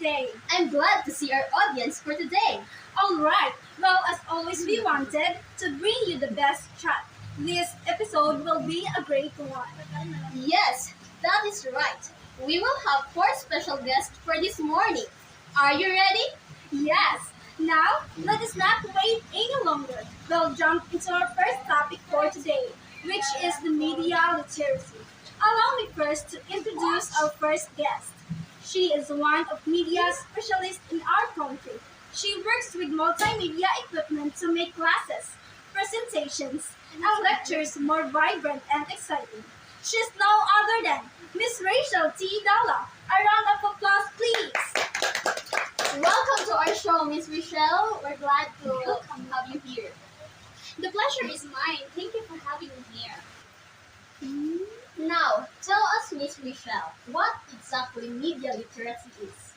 today? I'm glad to see our audience for today. Alright, well, as always, we wanted to bring you the best chat. This episode will be a great one. Yes, that is right. We will have four special guests for this morning. Are you ready? Yes, now let us not wait any longer. We'll jump into our first topic for today, which is the media literacy. Allow me first to introduce our first guest. She is one of media specialists in our country. She works with multimedia equipment to make classes, presentations, and lectures more vibrant and exciting. She's no other than Miss Rachel T. Dalla. A round of applause, please. Welcome to our show, Miss Michelle. We're glad to have you here. The pleasure is mine. Thank you for having me here. Now, tell us, Miss Michelle, what exactly media literacy is?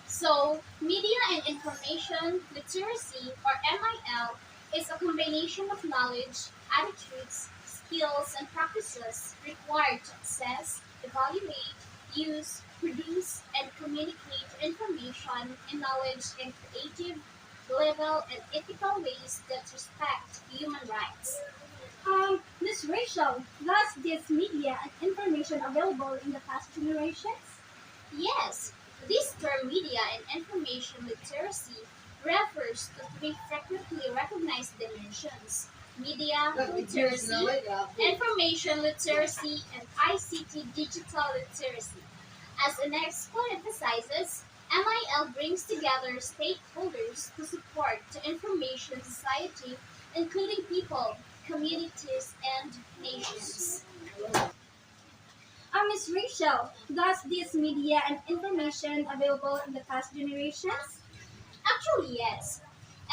So, media and information literacy, or MIL, is a combination of knowledge, attitudes, skills, and practices required to access, evaluate, use, produce, and communicate information and knowledge in creative, legal, and ethical ways that respect human rights. Miss Rachel, was this media and information available in the past generations? Yes, this term media and information literacy refers to three frequently recognized dimensions: media literacy, information literacy, and ICT digital literacy. As the next point emphasizes, MIL brings together stakeholders to support the information society, including people, communities, and nations. Miss Rachel, was this media and information available in the past generations? Actually, yes.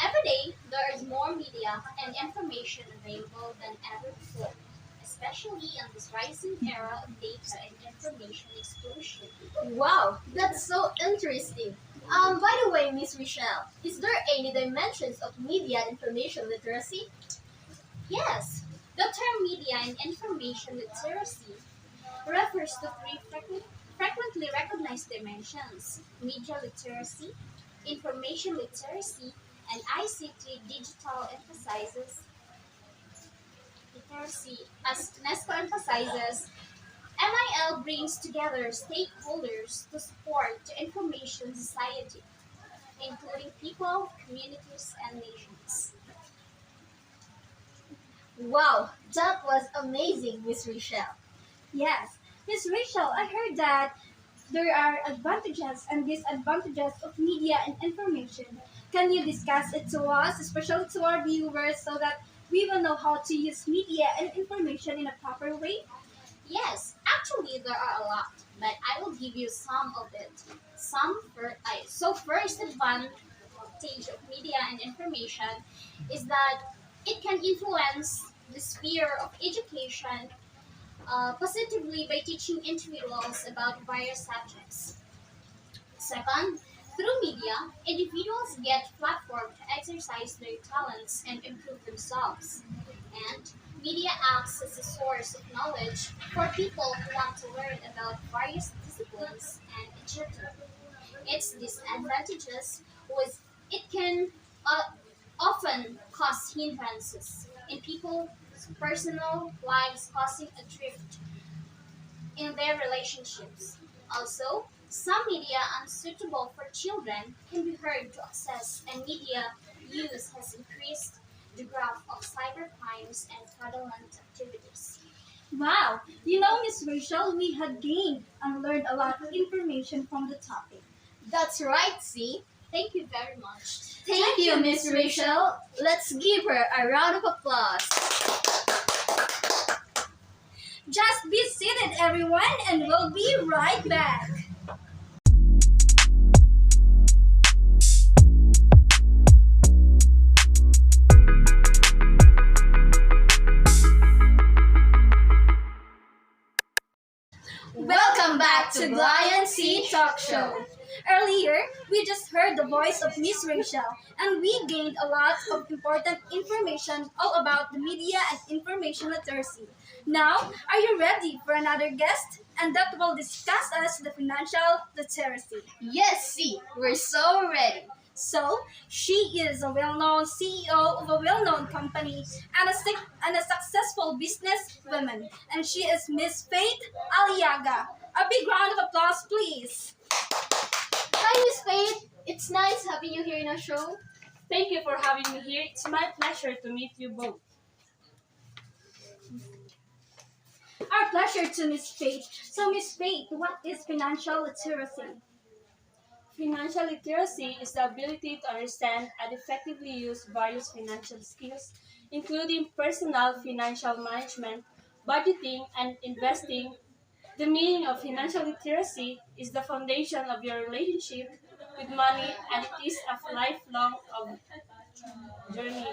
Every day, there is more media and information available than ever before, especially in this rising era of data and information explosion. Wow, that's so interesting. By the way, Miss Michelle, is there any dimensions of media and information literacy? Yes, the term media and information literacy refers to three frequently recognized dimensions: media literacy, information literacy, and ICT digital emphasizes literacy. As UNESCO emphasizes, MIL brings together stakeholders to support the information society, including people, communities, and nations. Wow, that was amazing, Miss Michelle. Yes. Miss Rachel, I heard that there are advantages and disadvantages of media and information. Can you discuss it to us, especially to our viewers, so that we will know how to use media and information in a proper way? Yes, actually there are a lot, but I will give you some of it. So first advantage of media and information is that it can influence the sphere of education positively by teaching individuals about various subjects. Second, through media, individuals get platform to exercise their talents and improve themselves. And media acts as a source of knowledge for people who want to learn about various disciplines and etc. Its disadvantages was it can often cause hindrances in people's personal lives, causing a drift in their relationships. Also, some media unsuitable for children can be hard to access, and media use has increased the graph of cybercrimes and fraudulent activities. Wow! You know, Miss Rachel, we had gained and learned a lot of information from the topic. That's right, see? Thank you very much. Thank you, Miss Rachel. Let's give her a round of applause. Just be seated, everyone, and we'll be right back. Welcome back to Blind C Talk Show. Earlier, we just heard the voice of Miss Rachel, and we gained a lot of important information all about the media and information literacy. Now, are you ready for another guest? and that will discuss us the financial literacy. Yes, see, we're so ready. So, she is a well-known CEO of a well-known company and and a successful businesswoman, and she is Miss Faith Aliaga. A big round of applause, please. Hi, Miss Faith. It's nice having you here in our show. Thank you for having me here. It's my pleasure to meet you both. Our pleasure to Miss Faith. So, Miss Faith, what is financial literacy? Financial literacy is the ability to understand and effectively use various financial skills, including personal financial management, budgeting, and investing. The meaning of financial literacy is the foundation of your relationship with money, and it is a lifelong journey.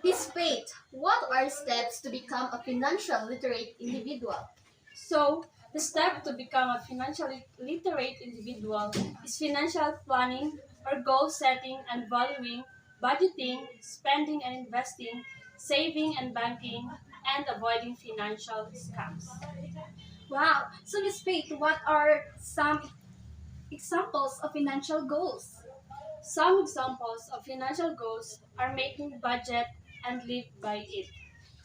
Miss Faith, what are steps to become a financial literate individual? So, the step to become a financially literate individual is financial planning or goal setting and valuing, budgeting, spending and investing, saving and banking, and avoiding financial scams. Wow. So, Miss Faith, what are some examples of financial goals? Some examples of financial goals are making budget and live by it.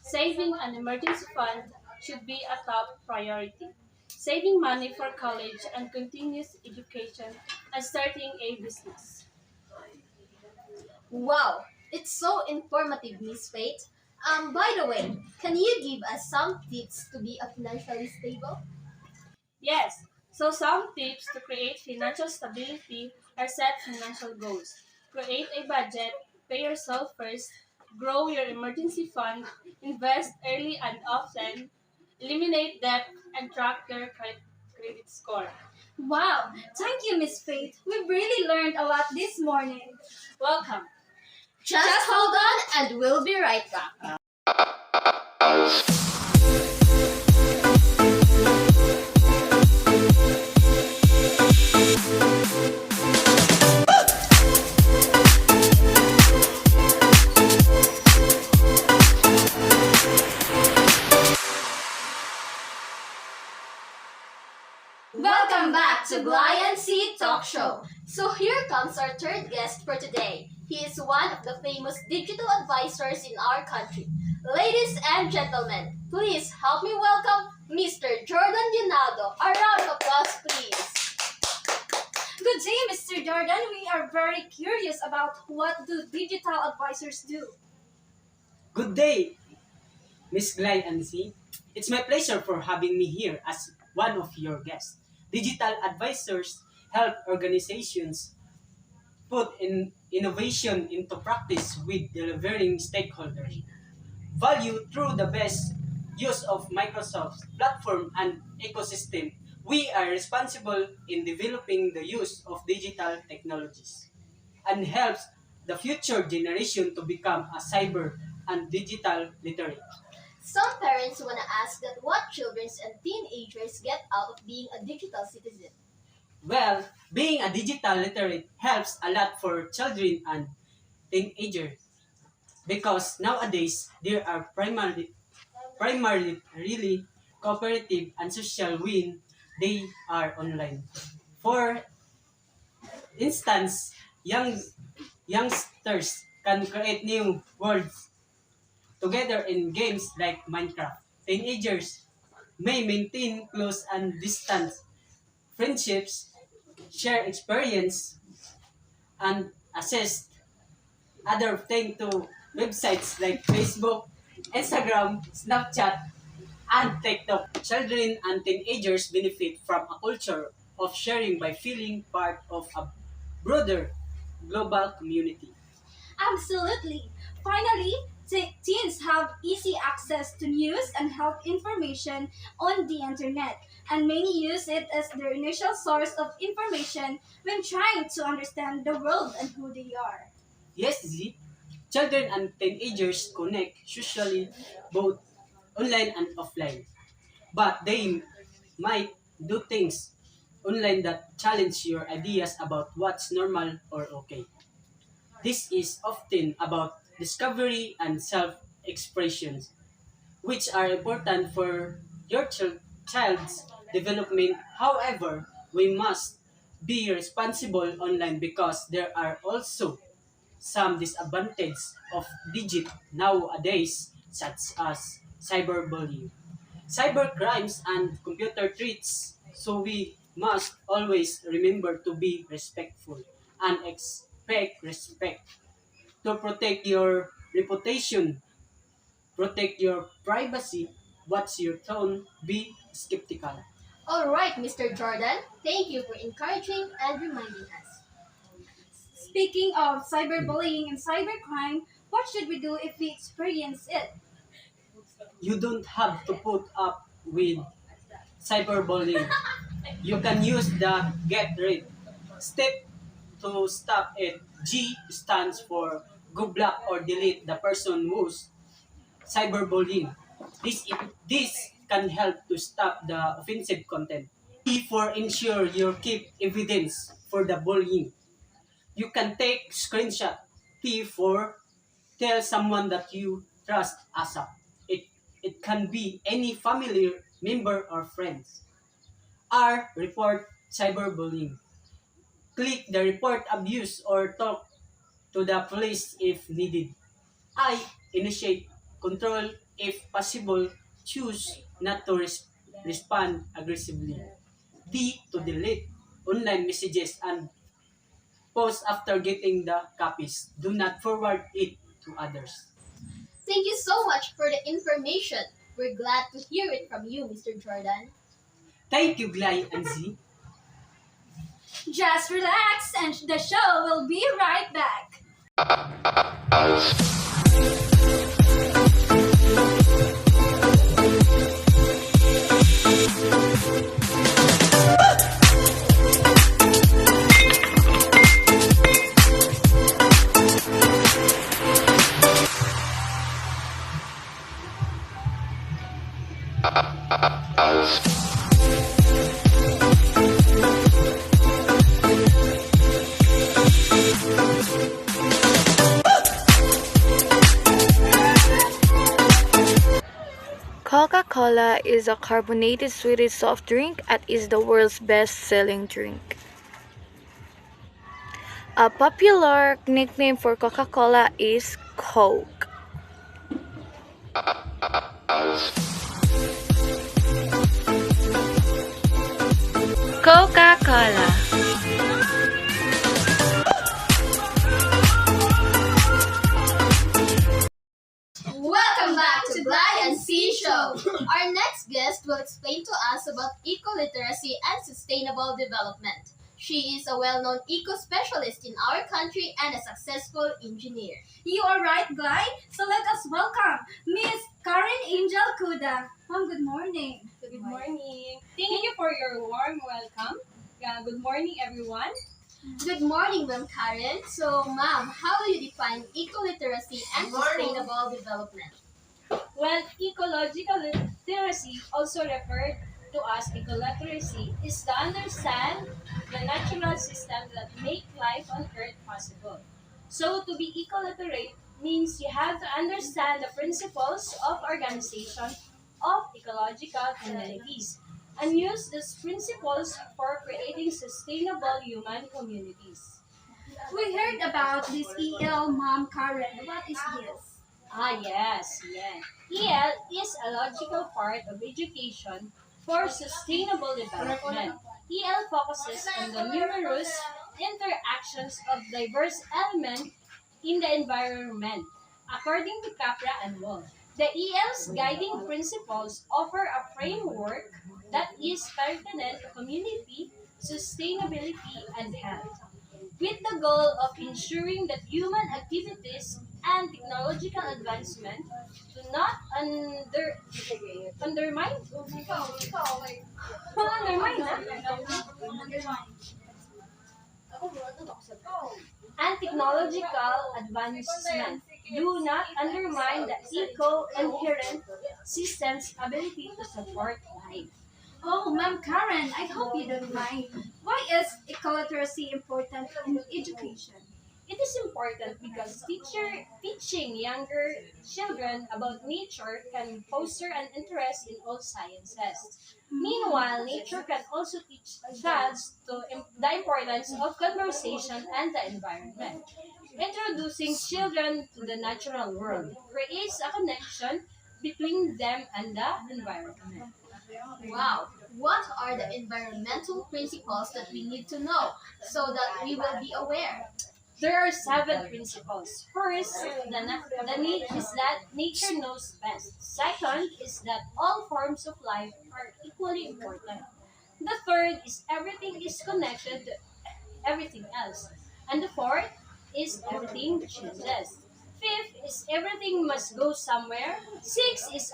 Saving an emergency fund should be a top priority. Saving money for college and continuous education and starting a business. Wow, it's so informative, Miss Faith. By the way, can you give us some tips to be a financially stable? Yes, so some tips to create financial stability are set financial goals. Create a budget, pay yourself first, grow your emergency fund, invest early and often, eliminate debt, and track your credit score. Wow. Thank you, Miss Faith. We've really learned a lot this morning. Welcome. Just hold on and we'll be right back. Welcome back to Gly and C Talk Show. So here comes our third guest for today. He is one of the famous digital advisors in our country. Ladies and gentlemen, please help me welcome Mr. Jordan Dinaldo. A round of applause, please. Good day, Mr. Jordan. We are very curious about what do digital advisors do. Good day, Miss Gly and C. It's my pleasure for having me here as one of your guests. Digital advisors help organizations put in innovation into practice with delivering stakeholders value through the best use of Microsoft's platform and ecosystem. We are responsible in developing the use of digital technologies and helps the future generation to become a cyber and digital literate. Some parents want to ask that what children and teenagers get out of being a digital citizen. Well, being a digital literate helps a lot for children and teenagers because nowadays there are primarily really cooperative and social when they are online. For instance, youngsters can create new worlds together in games like Minecraft. Teenagers may maintain close and distant friendships, share experience, and assist other things to websites like Facebook, Instagram, Snapchat, and TikTok. Children and teenagers benefit from a culture of sharing by feeling part of a broader global community. Absolutely. Finally, teens have easy access to news and health information on the internet, and many use it as their initial source of information when trying to understand the world and who they are. Yes, Z. Children and teenagers connect socially both online and offline, but they might do things online that challenge your ideas about what's normal or okay. This is often about discovery and self expression, which are important for your child's development. However, we must be responsible online because there are also some disadvantages of digit nowadays, such as cyberbullying, cybercrimes, and computer threats. So we must always remember to be respectful and expect respect to protect your reputation, protect your privacy. What's your tone? Be skeptical. All right, Mr. Jordan, thank you for encouraging and reminding us. Speaking of cyberbullying and cybercrime, what should we do if we experience it? You don't have to put up with cyberbullying. You can use the get rid step to stop it. G stands for go block or delete the person who's cyberbullying. This can help to stop the offensive content. E for ensure you keep evidence for the bullying. You can take screenshot. T for tell someone that you trust ASAP. It, it can be any family member or friends. R. Report cyberbullying. Click the report abuse or talk to the police if needed. I. Initiate control if possible. Choose not to respond aggressively. D. To delete online messages and post after getting the copies. Do not forward it to others. Thank you so much for the information. We're glad to hear it from you, Mr. Jordan. Thank you, Glay and Z. Just relax and the show will be right back. Coca-Cola is a carbonated sweetened soft drink and is the world's best-selling drink. A popular nickname for Coca-Cola is Coke. Coca-Cola. Welcome back to Gly and C Show. Our next guest will explain to us about eco-literacy and sustainable development. She is a well-known eco-specialist in our country and a successful engineer. You are right, Glay. So let us welcome Miss Karen Angel Kuda. Ma'am, good morning. Good morning. Thank you for your warm welcome. Good morning, everyone. Good morning, Ma'am Karen. So, Ma'am, how will you define eco-literacy and sustainable development? Well, ecological literacy, also referred to as ecoliteracy, is to understand the natural systems that make life on Earth possible. So, to be ecoliterate means you have to understand the principles of organization of ecological communities and use these principles for creating sustainable human communities. We heard about this EL, Ma'am Karen. What is this? Yes. EL is a logical part of education for sustainable development. EL focuses on the numerous interactions of diverse elements in the environment. According to Capra and Wall, the EL's guiding principles offer a framework that is pertinent to community, sustainability, and health, with the goal of ensuring that human activities and technological advancement do not undermine and technological advancement do not undermine the eco-inherent system's ability to support life. Oh, Ma'am Karen, I hope you don't mind. Why is ecoliteracy important in education? It is important because teaching younger children about nature can foster an interest in all sciences. Meanwhile, nature can also teach adults the importance of conversation and the environment. Introducing children to the natural world creates a connection between them and the environment. Wow, what are the environmental principles that we need to know so that we will be aware? There are 7 principles. First, the need is that nature knows best. Second is that all forms of life are equally important. The third is everything is connected to everything else. And the fourth is everything changes. Fifth is everything must go somewhere. Six is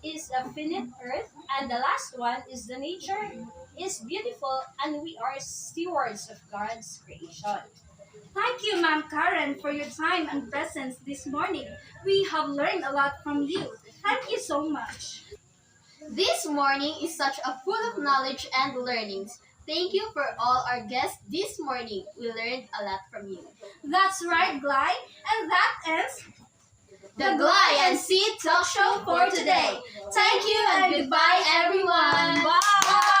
is a finite earth. And the last one is the nature is beautiful and we are stewards of God's creation. Thank you, Ma'am Karen, for your time and presence this morning. We have learned a lot from you. Thank you so much. This morning is such a full of knowledge and learnings. Thank you for all our guests this morning. We learned a lot from you. That's right, Glide. And that ends The Gly and Seed Talk Show for today. Thank you and goodbye, everyone. Bye.